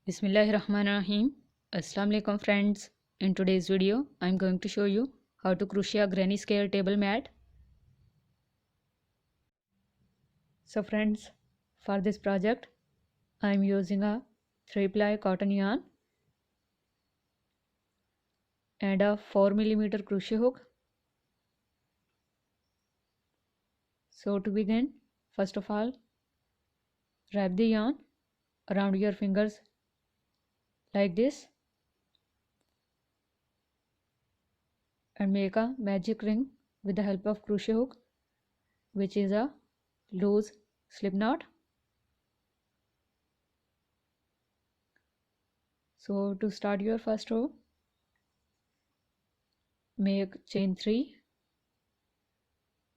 Bismillahirrahmanirrahim. Assalamu alaikum friends. In today's video, I'm going to show you how to crochet a granny scale table mat. So friends, for this project, I'm using a 3-ply cotton yarn and a 4mm crochet hook. So to begin, first of all, wrap the yarn around your fingers like this and make a magic ring with the help of crochet hook, which is a loose slip knot. So to start your first row, make chain 3.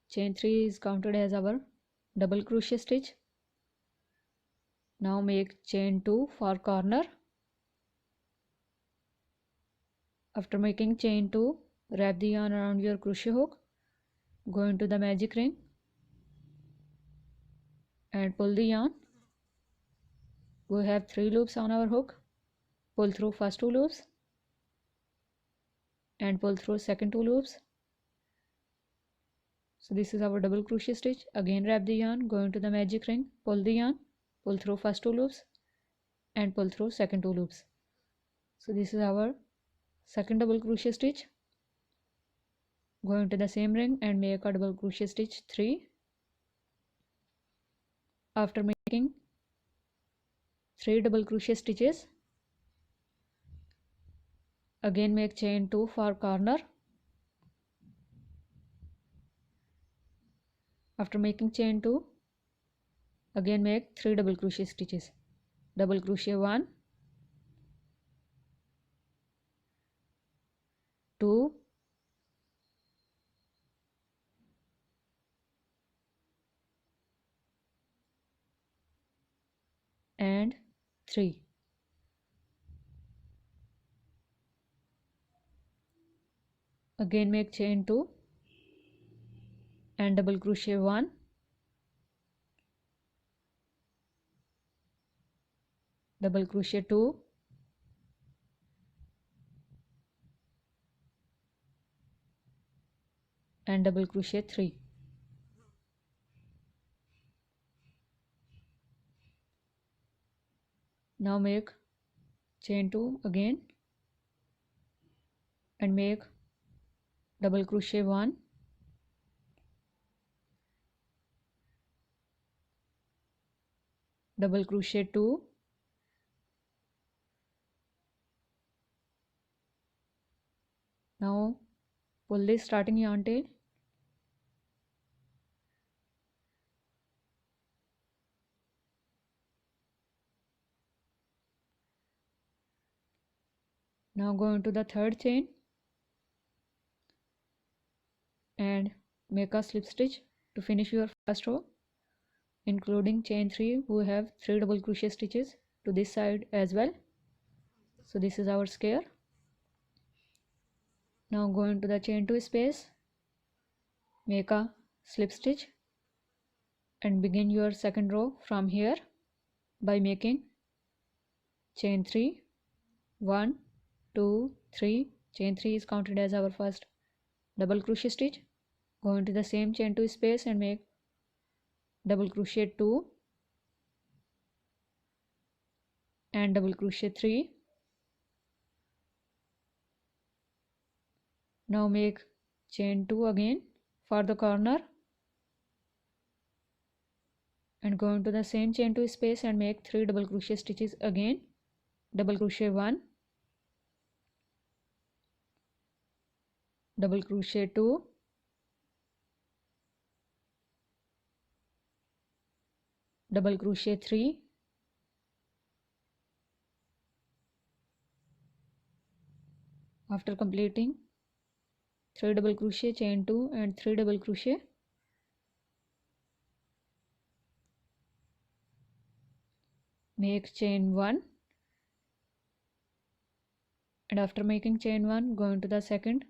Chain 3 is counted as our double crochet stitch. Now make chain 2 for corner. After making chain 2, wrap the yarn around your crochet hook, go into the magic ring and pull the yarn. We have 3 loops on our hook. Pull through first 2 loops and pull through second 2 loops. So this is our double crochet stitch. Again wrap the yarn, go into the magic ring, pull the yarn, pull through first 2 loops and pull through second 2 loops. So this is our second double crochet stitch. Go into the same ring and make a double crochet stitch 3. After making 3 double crochet stitches, again make chain 2 for corner. After making chain 2, again make 3 double crochet stitches. Double crochet 1, 2, and 3. Again make chain 2 and double crochet 1, double crochet 2, and double crochet 3. Now make chain 2 again and make double crochet 1, double crochet 2, now pull this starting yarn tail now go into the third chain and make a slip stitch to finish your first row, including chain 3. We have 3 double crochet stitches to this side as well. So this is our square. Now go into the chain 2 space, make a slip stitch and begin your second row from here by making chain 3, 1, 2, 3. Chain 3 is counted as our first double crochet stitch. Go into the same chain 2 space and make double crochet 2 and double crochet 3. Now make chain 2 again for the corner and go into the same chain 2 space and make 3 double crochet stitches again. Double crochet 1, double crochet 2, double crochet 3, after completing 3 double crochet, chain 2 and 3 double crochet, make chain 1 and after making chain 1 go into the second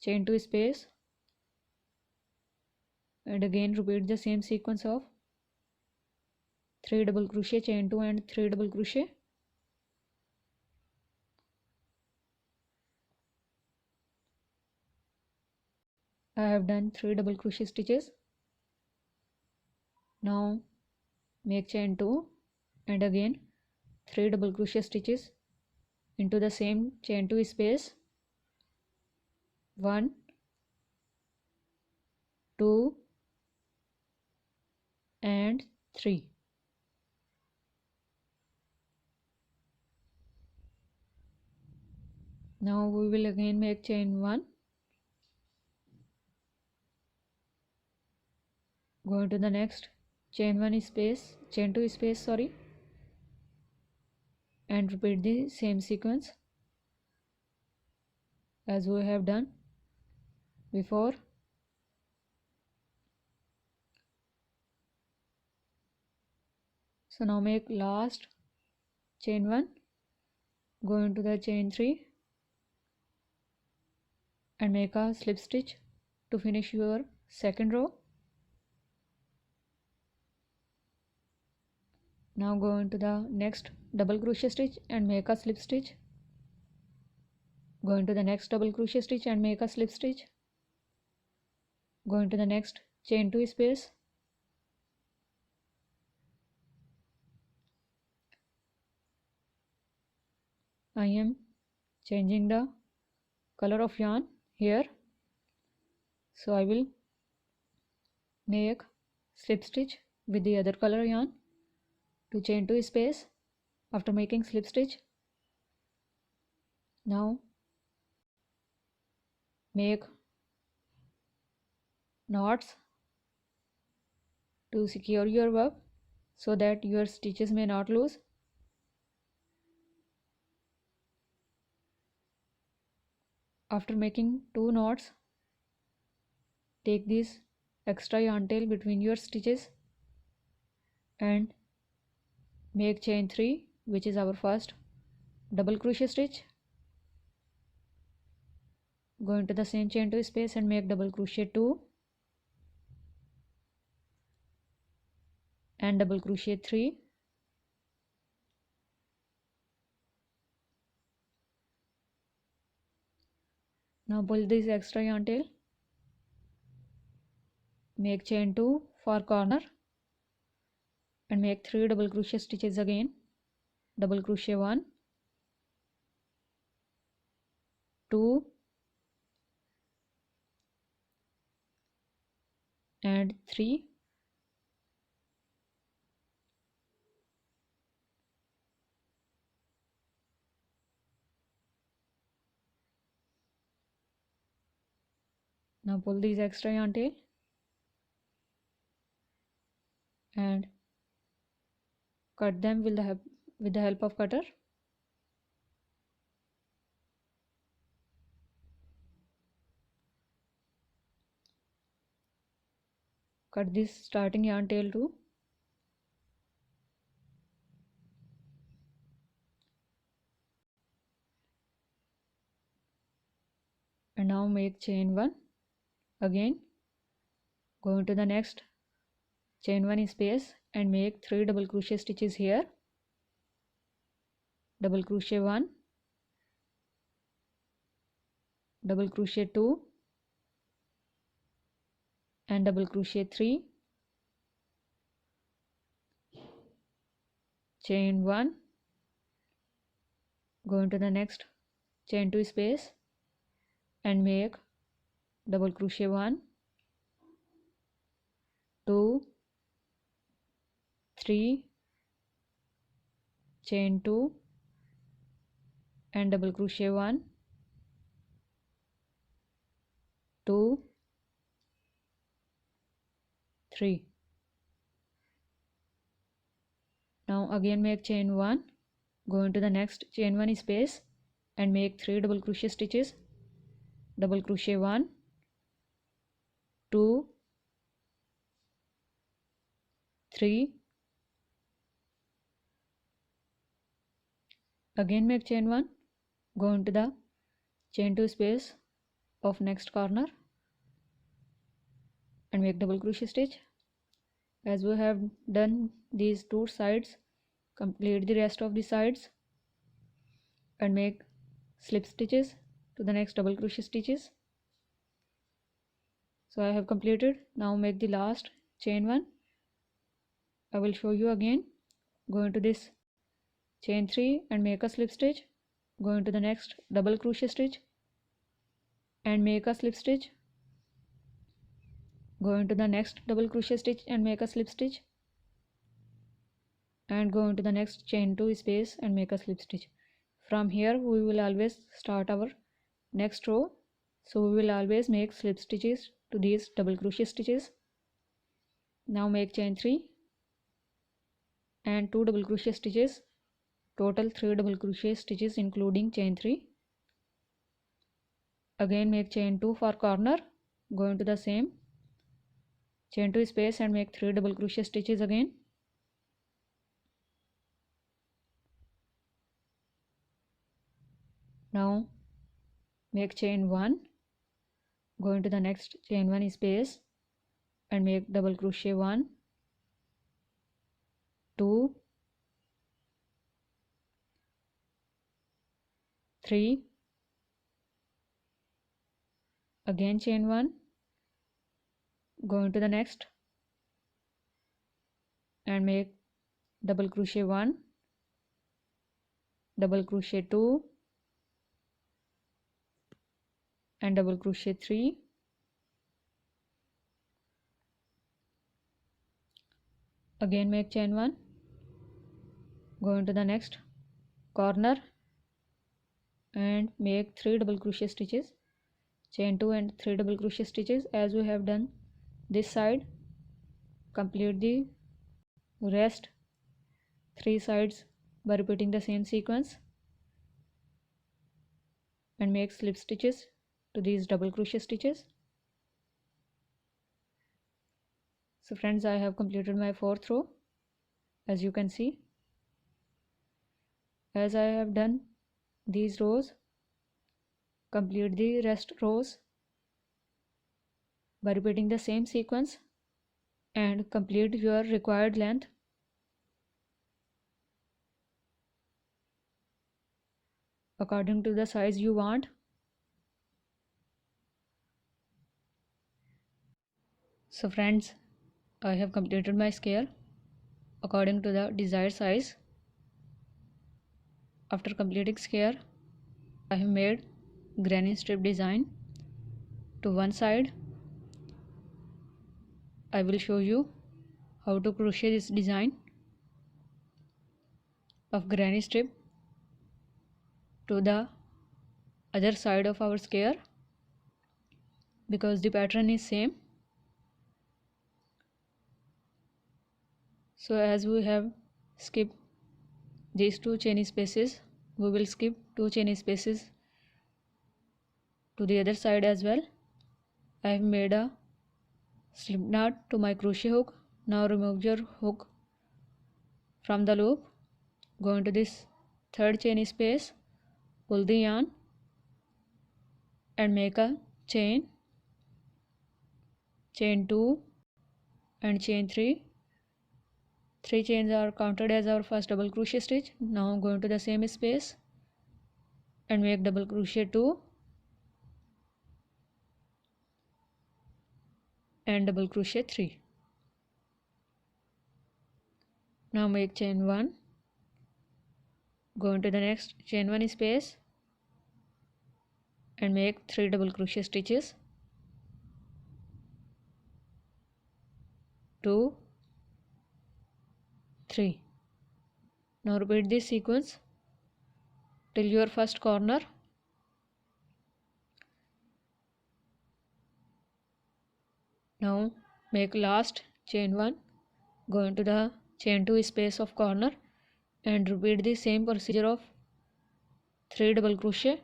chain 2 space and again repeat the same sequence of 3 double crochet, chain 2 and 3 double crochet. I have done 3 double crochet stitches. Now make chain 2 and again 3 double crochet stitches into the same chain 2 space. 1, 2 and 3. Now we will again make chain 1, go into the next chain 1 space, chain 2 space, sorry, and repeat the same sequence as we have done before. So now make last chain 1, go into the chain 3 and make a slip stitch to finish your second row. Now go into the next double crochet stitch and make a slip stitch. Go into the next double crochet stitch and make a slip stitch. Go into the next chain 2 space. I am changing the color of yarn here, so I will make slip stitch with the other color yarn to chain 2 space after making slip stitch. Now make knots to secure your work so that your stitches may not lose. After making 2 knots, take this extra yarn tail between your stitches and make chain 3, which is our first double crochet stitch. Go into the same chain 2 space and make double crochet 2 and double crochet 3. Now pull this extra yarn tail, make chain 2 for corner and make 3 double crochet stitches again. Double crochet 1, 2 and 3. Now pull these extra yarn tail and cut them with the help of cutter. Cut this starting yarn tail too. And now make chain 1 again. Go into the next chain 1 space and make 3 double crochet stitches here. Double crochet 1, double crochet 2 and double crochet 3. Chain 1, go into the next chain 2 space and make double crochet 1, 2, 3, chain 2 and double crochet 1, 2, 3. Now again make chain 1, go into the next chain 1 space and make 3 double crochet stitches. Double crochet 1, 2, 3. Again make chain 1, go into the chain 2 space of next corner and make double crochet stitch. As we have done these 2 sides, complete the rest of the sides and make slip stitches to the next double crochet stitches. So I have completed. Now make the last chain 1. I will show you again. Go into this chain 3 and make a slip stitch. Go into the next double crochet stitch and make a slip stitch. Go into the next double crochet stitch and make a slip stitch, and go into the next chain 2 space and make a slip stitch. From here we will always start our next row, so we will always make slip stitches to these double crochet stitches. Now make chain 3 and 2 double crochet stitches, total 3 double crochet stitches including chain 3. Again make chain 2 for corner. Go into the same chain 2 space and make 3 double crochet stitches again. Now make chain 1, go into the next chain 1 space and make double crochet 1, 2, 3, again chain 1, go into the next and make double crochet 1, double crochet 2 and double crochet 3, again make chain 1, go into the next corner and make 3 double crochet stitches, chain 2 and 3 double crochet stitches as we have done this side. Complete the rest 3 sides by repeating the same sequence and make slip stitches to these double crochet stitches. So friends, I have completed my 4th row, as you can see. As I have done these rows, complete the rest rows by repeating the same sequence and complete your required length. According to the size you want. So friends, I have completed my scale according to the desired size. After completing scale, I have made granny strip design to one side. I will show you how to crochet this design of granny strip to the other side of our square, because the pattern is same. So as we have skipped these 2 chain spaces, we will skip 2 chain spaces to the other side as well. I have made a slip knot to my crochet hook. Now remove your hook from the loop, go into this 3rd chain space, pull the yarn and make a chain 2 and chain 3. 3 chains are counted as our first double crochet stitch. Now go into the same space and make double crochet 2 and double crochet 3. Now make chain 1, go into the next chain 1 space and make 3 double crochet stitches, 2, 3. Now repeat this sequence till your first corner. Now make last chain 1, go into the chain 2 space of corner and repeat the same procedure of 3 double crochet,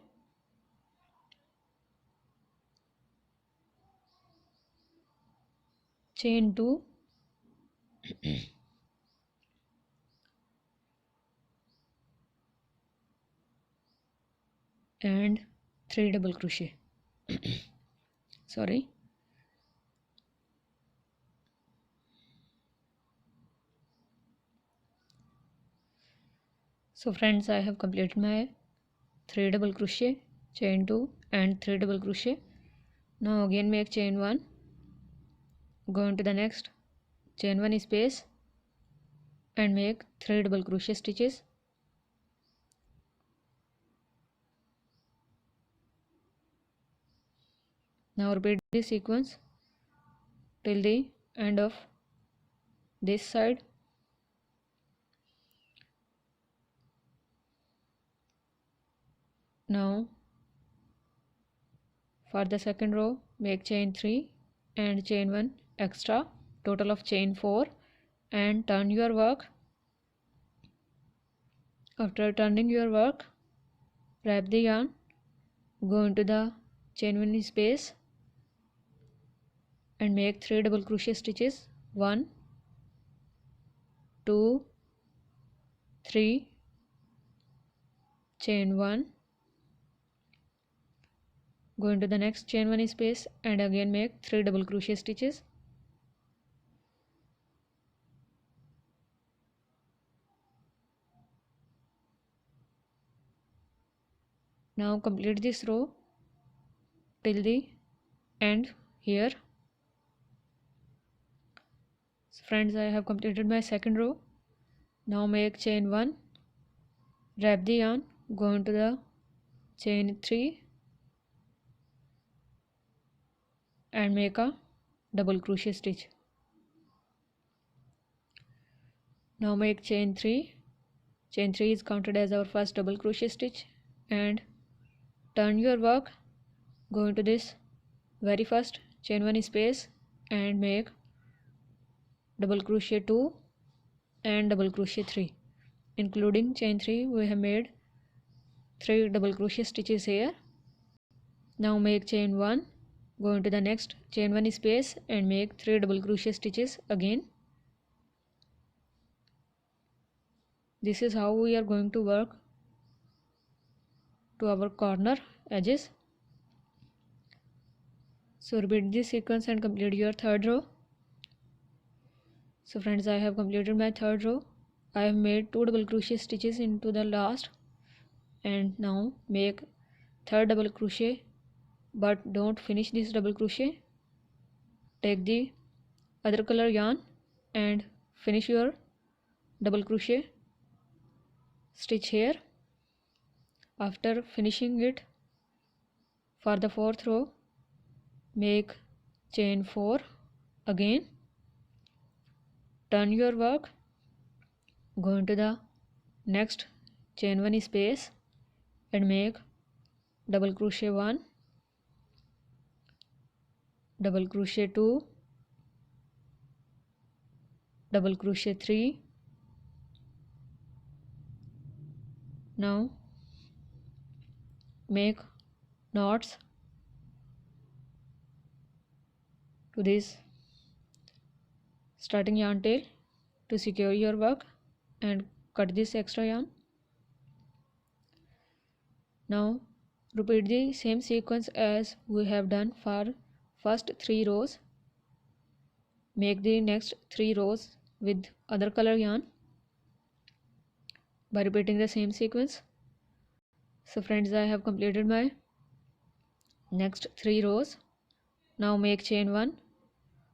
chain 2 and 3 double crochet. Sorry. So friends, I have completed my 3 double crochet, chain 2 and 3 double crochet. Now again make chain 1, go into the next chain 1 space and make 3 double crochet stitches. Now repeat this sequence till the end of this side. Now for the second row make chain 3 and chain 1 extra, total of chain 4, and turn your work. After turning your work, wrap the yarn, go into the chain 1 space and make 3 double crochet stitches. 1 2 3, chain 1, go into the next chain 1 space and again make 3 double crochet stitches. Now complete this row till the end here. So friends, I have completed my second row. Now make chain 1, wrap the yarn, go into the chain 3 and make a double crochet stitch. Now make chain 3. Chain 3 is counted as our first double crochet stitch, and turn your work, go into this very first chain 1 space and make double crochet 2 and double crochet 3. Including chain 3 we have made 3 double crochet stitches here. Now make chain 1, go into the next chain 1 space and make 3 double crochet stitches again. This is how we are going to work to our corner edges. So repeat this sequence and complete your third row. So friends, I have completed my third row. I have made 2 double crochet stitches into the last, and now make third double crochet, but don't finish this double crochet. Take the other color yarn and finish your double crochet stitch here. After finishing it, for the fourth row make chain 4 again, turn your work, go into the next chain 1 space and make double crochet 1, double crochet 2, double crochet 3. Now make knots to this starting yarn tail to secure your work and cut this extra yarn. Now repeat the same sequence as we have done for first 3 rows. Make the next 3 rows with other color yarn by repeating the same sequence. So friends, I have completed my next 3 rows. Now make chain 1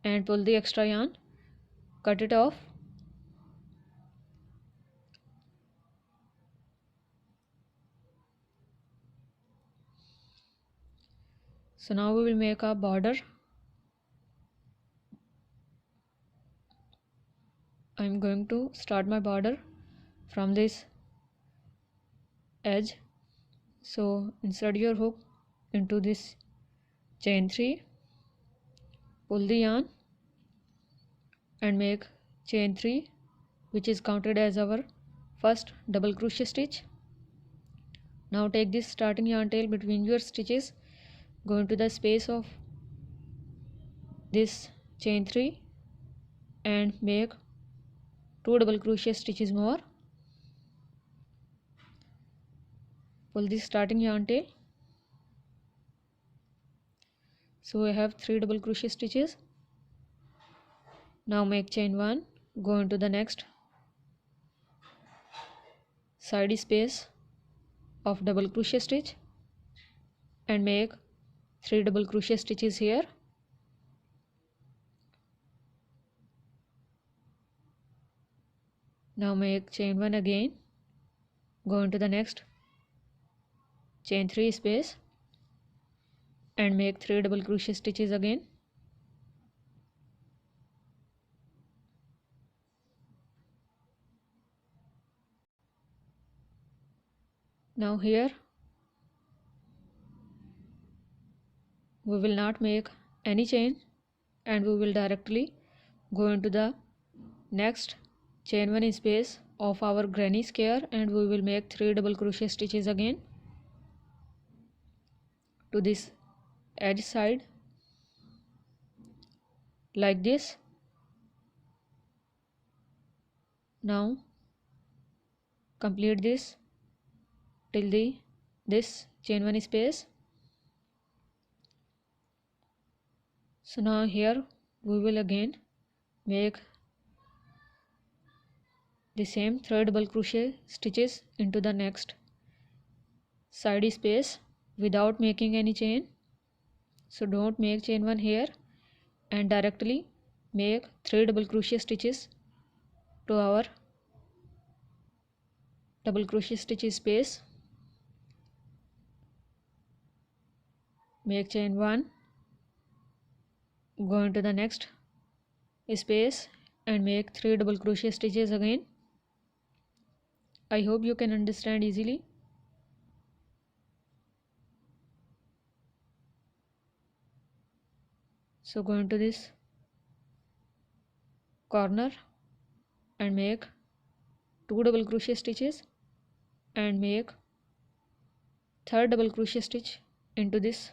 and pull the extra yarn, cut it off. So now we will make a border. I am going to start my border from this edge. So insert your hook into this chain 3, pull the yarn and make chain 3, which is counted as our first double crochet stitch. Now take this starting yarn tail between your stitches, go into the space of this chain 3 and make 2 double crochet stitches more. Pull this starting yarn tail. So I have 3 double crochet stitches. Now make chain 1, go into the next side space of double crochet stitch and make 3 double crochet stitches here. Now make chain 1 again, go into the next, chain 3 space and make 3 double crochet stitches again. Now here we will not make any chain and we will directly go into the next chain 1 space of our granny square and we will make 3 double crochet stitches again to this edge side like this. Now complete this till this chain 1 space. So now here we will again make the same 3 double crochet stitches into the next side space without making any chain. So don't make chain 1 here and directly make 3 double crochet stitches to our double crochet stitch space. Make chain 1, go into the next space and make 3 double crochet stitches again. I hope you can understand easily. So go into this corner and make 2 double crochet stitches and make 3rd double crochet stitch into this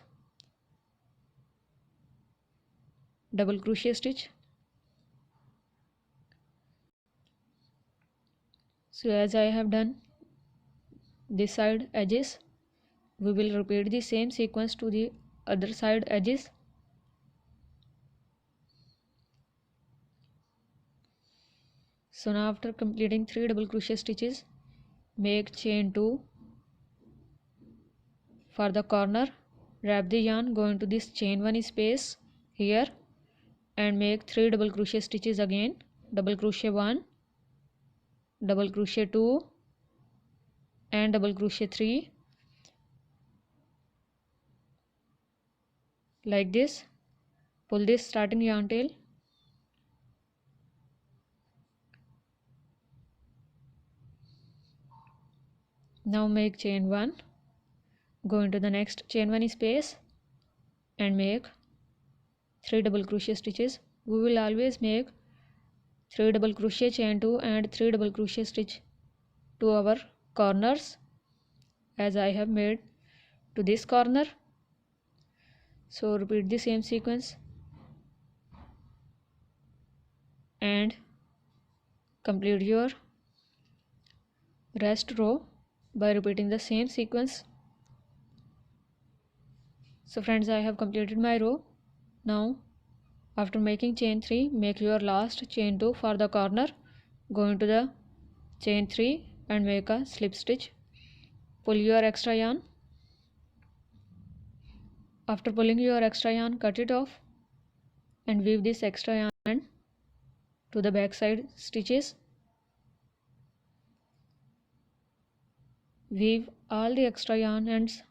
double crochet stitch. So as I have done this side edges, we will repeat the same sequence to the other side edges. So now after completing 3 double crochet stitches, make chain 2 for the corner, wrap the yarn, go into this chain 1 space here and make 3 double crochet stitches again, double crochet 1, double crochet 2 and double crochet 3 like this. Pull this starting yarn tail, now make chain 1, go into the next chain 1 space and make 3 double crochet stitches. We will always make 3 double crochet, chain 2 and 3 double crochet stitch to our corners as I have made to this corner. So repeat the same sequence and complete your rest row by repeating the same sequence. So friends, I have completed my row. Now after making chain 3, make your last chain 2 for the corner, go into the chain 3 and make a slip stitch. Pull your extra yarn. After pulling your extra yarn, cut it off and weave this extra yarn to the back side stitches. Weave all the extra yarn ends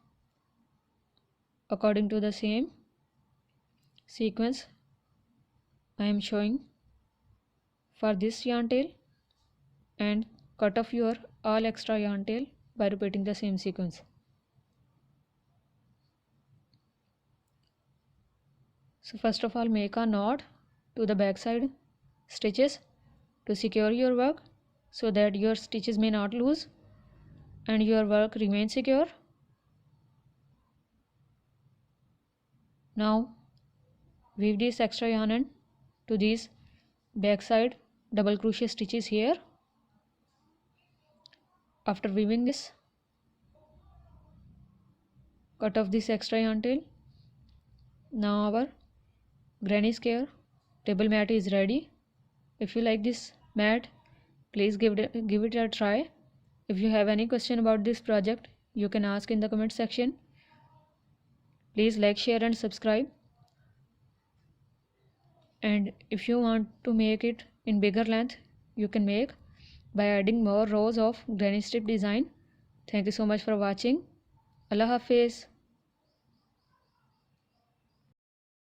according to the same sequence I am showing for this yarn tail and cut off your all extra yarn tail by repeating the same sequence. So first of all, make a knot to the back side stitches to secure your work so that your stitches may not lose and your work remains secure. Now weave this extra yarn end to these back side double crochet stitches here. After weaving this, cut off this extra yarn tail. Now our granny square table mat is ready. If you like this mat, please give it a try. If you have any question about this project, you can ask in the comment section. Please like, share and subscribe. And if you want to make it in bigger length, you can make by adding more rows of granny strip design. Thank you so much for watching. Allah Hafiz.